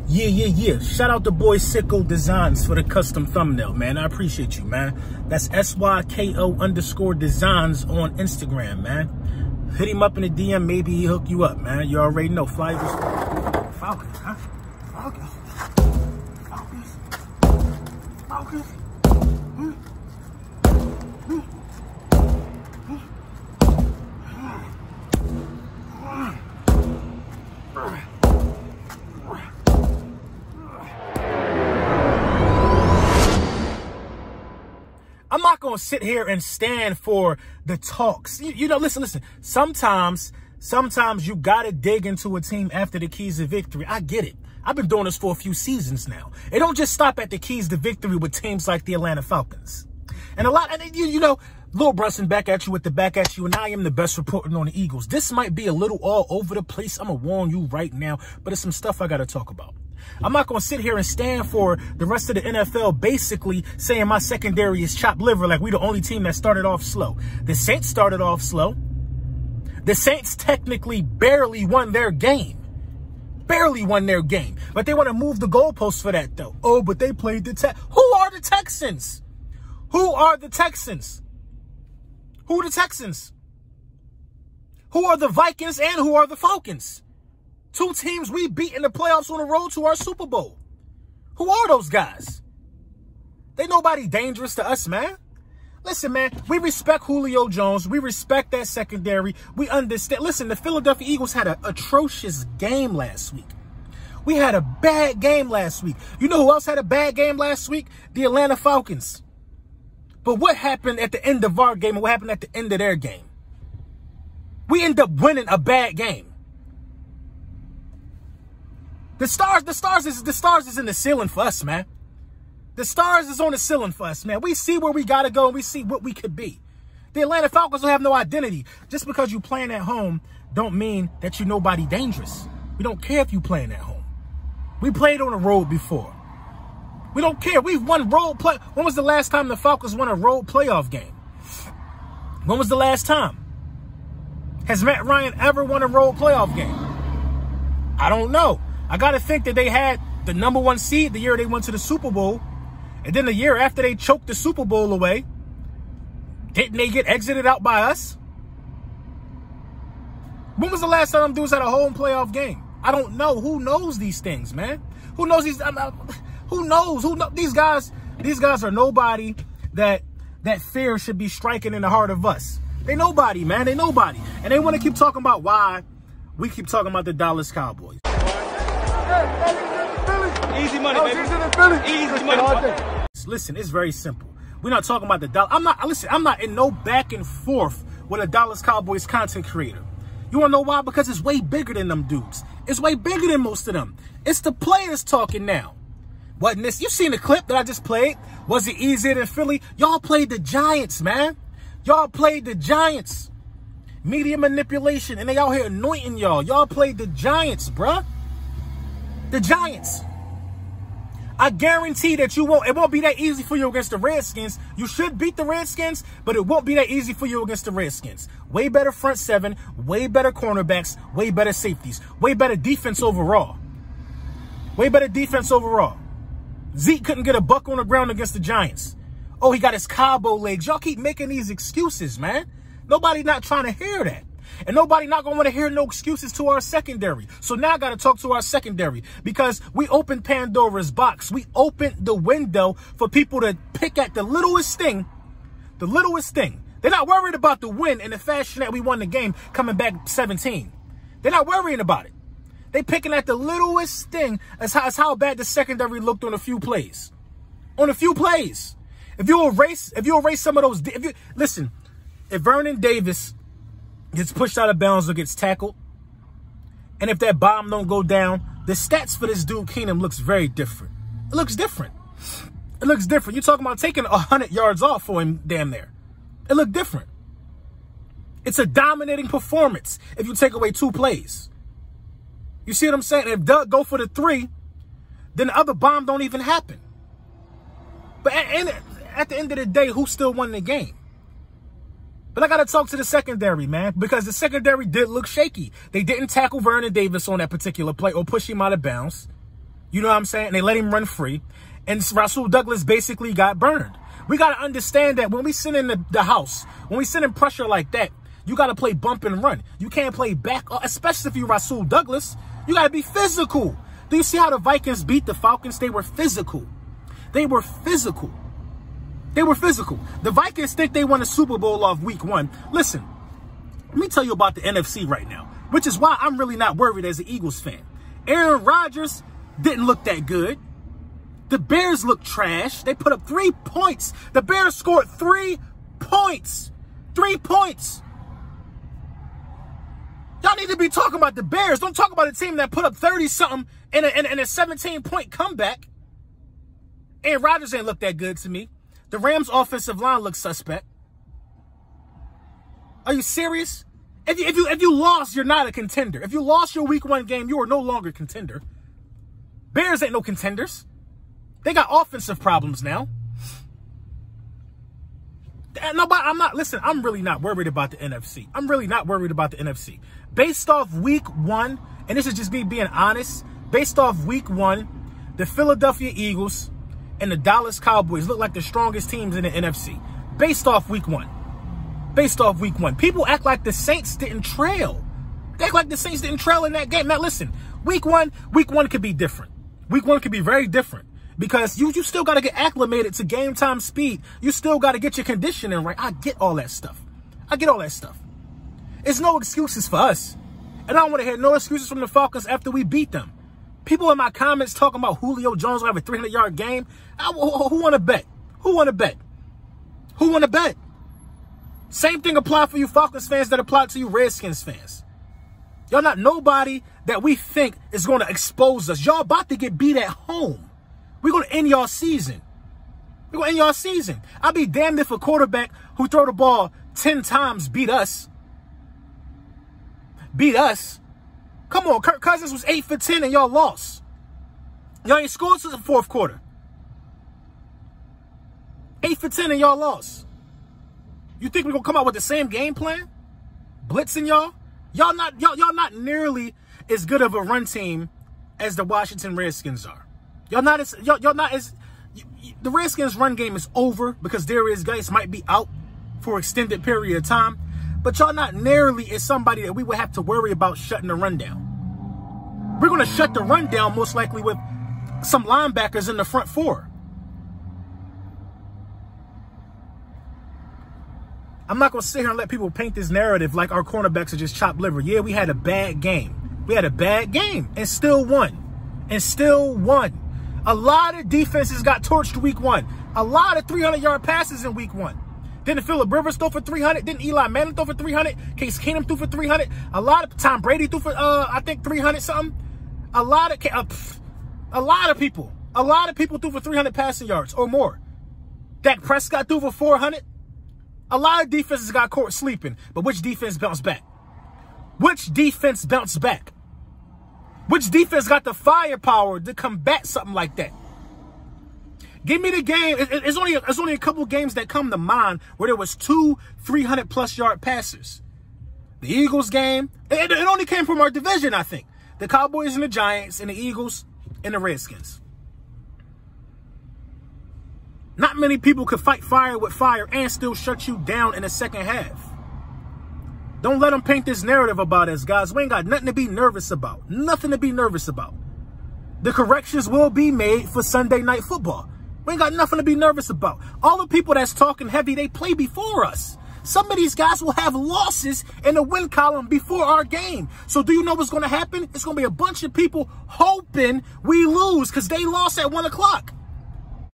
Yeah. Shout out to boy Sicko Designs for the custom thumbnail, man. I appreciate you, man. That's SYKO_designs on Instagram, man. Hit him up in the DM. Maybe he hook you up, man. You already know. Falcons, huh? Falcons. I'm not going to sit here and stand for the talks. You know, listen. Sometimes you got to dig into a team after the keys to victory. I get it. I've been doing this for a few seasons now. It don't just stop at the keys to victory with teams like the Atlanta Falcons. And you know, Lil Brunson back at you with the back at you, and I am the best reporting on the Eagles. This might be a little all over the place. I'm going to warn you right now, but it's some stuff I got to talk about. I'm not going to sit here and stand for the rest of the NFL basically saying my secondary is chopped liver like we the only team that started off slow. The Saints started off slow. The Saints technically barely won their game. But they want to move the goalposts for that, though. Oh, but they played the Texans. Who are the Texans? Who are the Texans? Who are the Texans? Who are the Vikings and who are the Falcons? Two teams we beat in the playoffs on the road to our Super Bowl. Who are those guys? They nobody dangerous to us, man. Listen, man, we respect Julio Jones. We respect that secondary. We understand. Listen, the Philadelphia Eagles had an atrocious game last week. We had a bad game last week. You know who else had a bad game last week? The Atlanta Falcons. But what happened at the end of our game and what happened at the end of their game? We end up winning a bad game. The stars is in the ceiling for us, man. The stars is on the ceiling for us, man. We see where we got to go and we see what we could be. The Atlanta Falcons don't have no identity. Just because you playing at home don't mean that you're nobody dangerous. We don't care if you playing at home. We played on the road before. We don't care. We've won road play. When was the last time the Falcons won a road playoff game? When was the last time? Has Matt Ryan ever won a road playoff game? I don't know. I got to think that they had the #1 seed the year they went to the Super Bowl. And then the year after they choked the Super Bowl away, didn't they get exited out by us? When was the last time them dudes had a home playoff game? I don't know. Who knows these things, man? Who knows these? Who knows? These guys are nobody that fear should be striking in the heart of us. They nobody, man. They nobody. And they want to keep talking about why we keep talking about the Dallas Cowboys. Easy money, baby. Easy money. Listen, it's very simple. We're not talking about the Dallas. I'm not in no back and forth with a Dallas Cowboys content creator. You want to know why? Because it's way bigger than them dudes. It's way bigger than most of them. It's the players talking now. Wasn't this? You seen the clip that I just played? Was it easier than Philly? Y'all played the Giants, man. Y'all played the Giants. Media manipulation, and they out here anointing y'all. Y'all played the Giants, bruh. The Giants. I guarantee that it won't be that easy for you against the Redskins. You should beat the Redskins, but it won't be that easy for you against the Redskins. Way better front seven, way better cornerbacks, way better safeties, way better defense overall. Way better defense overall. Zeke couldn't get a buck on the ground against the Giants. Oh, he got his Cabo legs. Y'all keep making these excuses, man. Nobody not trying to hear that. And nobody not going to want to hear no excuses to our secondary. So now I got to talk to our secondary because we opened Pandora's box. We opened the window for people to pick at the littlest thing. The littlest thing. They're not worried about the win in the fashion that we won the game coming back 17. They're not worrying about it. They picking at the littlest thing as how bad the secondary looked on a few plays. On a few plays. If you erase some of those, listen, if Vernon Davis gets pushed out of bounds or gets tackled, and if that bomb don't go down, the stats for this dude Keenum looks very different. It looks different. It looks different. You're talking about taking 100 yards off for him damn near. It looked different. It's a dominating performance if you take away 2 plays. You see what I'm saying? If Doug go for the 3, then the other bomb don't even happen. But at the end of the day, who still won the game? But I got to talk to the secondary, man, because the secondary did look shaky. They didn't tackle Vernon Davis on that particular play or push him out of bounds. You know what I'm saying? They let him run free. And Rasul Douglas basically got burned. We got to understand that when we sit in the house, when we sit in pressure like that, you got to play bump and run. You can't play back, especially if you're Rasul Douglas. You got to be physical. Do you see how the Vikings beat the Falcons? They were physical. They were physical. They were physical. The Vikings think they won a Super Bowl off week 1. Listen, let me tell you about the NFC right now, which is why I'm really not worried as an Eagles fan. Aaron Rodgers didn't look that good. The Bears look trash. They put up 3 points. The Bears scored 3 points. 3 points. Y'all need to be talking about the Bears. Don't talk about a team that put up 30-something in a 17-point comeback. Aaron Rodgers ain't look that good to me. The Rams' offensive line looks suspect. Are you serious? If you lost, you're not a contender. If you lost your week 1 game, you are no longer a contender. Bears ain't no contenders. They got offensive problems now. Listen, I'm really not worried about the NFC. I'm really not worried about the NFC. Based off week 1, and this is just me being honest, based off week 1, the Philadelphia Eagles and the Dallas Cowboys look like the strongest teams in the NFC. Based off week 1. Based off week 1. People act like the Saints didn't trail. They act like the Saints didn't trail in that game. Now listen, week 1 could be different. Week 1 could be very different. Because you still got to get acclimated to game time speed. You still got to get your conditioning right. I get all that stuff. I get all that stuff. It's no excuses for us. And I don't want to hear no excuses from the Falcons after we beat them. People in my comments talking about Julio Jones will have a 300-yard game. Who want to bet? Who want to bet? Who want to bet? Same thing apply for you Falcons fans that apply to you Redskins fans. Y'all not nobody that we think is going to expose us. Y'all about to get beat at home. We're going to end y'all season. We're going to end y'all season. I'll be damned if a quarterback who throw the ball 10 times beat us. Beat us. Come on, Kirk Cousins was 8 for 10 and y'all lost. Y'all ain't scored since the 4th quarter. 8 for 10 and y'all lost. You think we're going to come out with the same game plan? Blitzing y'all? Y'all not nearly as good of a run team as the Washington Redskins are. The Redskins run game is over because Darius Geis might be out for an extended period of time. But y'all not nearly as somebody that we would have to worry about shutting the run down. We're going to shut the run down most likely with some linebackers in the front 4. I'm not going to sit here and let people paint this narrative like our cornerbacks are just chopped liver. Yeah, we had a bad game. We had a bad game and still won. And still won. A lot of defenses got torched week 1. A lot of 300-yard passes in week 1. Didn't Phillip Rivers throw for 300? Didn't Eli Manning throw for 300? Case Keenum threw for 300? A lot of Tom Brady threw for I think 300 something. A lot of people threw for 300 passing yards or more. Dak Prescott threw for 400. A lot of defenses got caught sleeping, but which defense bounced back? Which defense bounced back? Which defense got the firepower to combat something like that? Give me the game. It's only a couple games that come to mind where there was 2 300-plus yard passers. The Eagles game, it only came from our division, I think. The Cowboys and the Giants and the Eagles and the Redskins. Not many people could fight fire with fire and still shut you down in the second half. Don't let them paint this narrative about us, guys. We ain't got nothing to be nervous about. Nothing to be nervous about. The corrections will be made for Sunday Night Football. We ain't got nothing to be nervous about. All the people that's talking heavy, they play before us. Some of these guys will have losses in the win column before our game. So do you know what's going to happen? It's going to be a bunch of people hoping we lose because they lost at 1 o'clock.